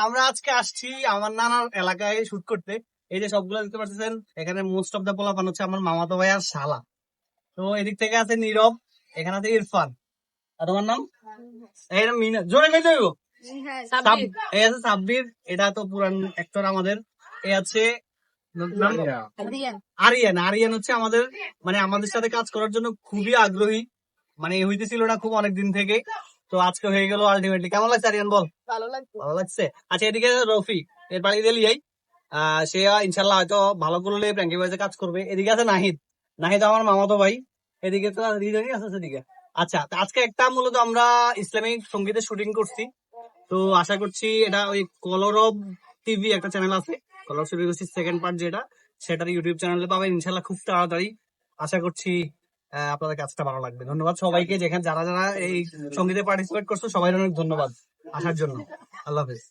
আমরা আজকে আসছি আমার নানার এলাকায় শুট করতে। এই যে সবগুলো দেখতে পাচ্ছেন, এখানে মোস্ট অফ দা পোলাপান হচ্ছে আমার মামাতো ভাই আর শালা। তো এদিক থেকে আছে নীরব, এখানে আছে ইরফান। আর তোমার নাম? এই মিনা, জোরে কই যাইবো? এই আছে সাব্বির, এটা তো পুরান অ্যাক্টর আমাদের। এই আছে আরিয়ান। আরিয়ান হচ্ছে আমাদের মানে আমাদের সাথে কাজ করার জন্য খুবই আগ্রহী, মানে হইতেছিল না খুব অনেকদিন থেকে, তো আজকে হয়ে গেল আলটিমেটলি। কেমন লাগছে আরিয়ান বল? ভালো লাগছে। আচ্ছা, এদিকে রফি, এর বাড়ি দিলিয়াই, সে ইনশাল্লাহ হয়তো ভালো করলে প্র্যাঙ্কি বয়েজে কাজ করবে। এদিকে আছে নাহিদ, নাহিদ আমার মামাতো ভাই। এদিকে তো হৃদয় আছে সেদিকে। আচ্ছা, তো আজকে একটা মূলত আমরা ইসলামিক সঙ্গীতের শুটিং করছি। তো আশা করছি এটা ওই কলরব টিভি একটা চ্যানেল আছে, কলরব টিভি সেকেন্ড পার্ট যেটা, সেটার ইউটিউব চ্যানেলে পাবেন ইনশাল্লাহ খুব তাড়াতাড়ি। আশা করছি আপনাদের কাজটা ভালো লাগবে। ধন্যবাদ সবাইকে, যেখানে যারা যারা এই সঙ্গীতে পার্টিসিপেট করছো সবাই অনেক ধন্যবাদ আসার জন্য। আল্লাহ হাফেজ।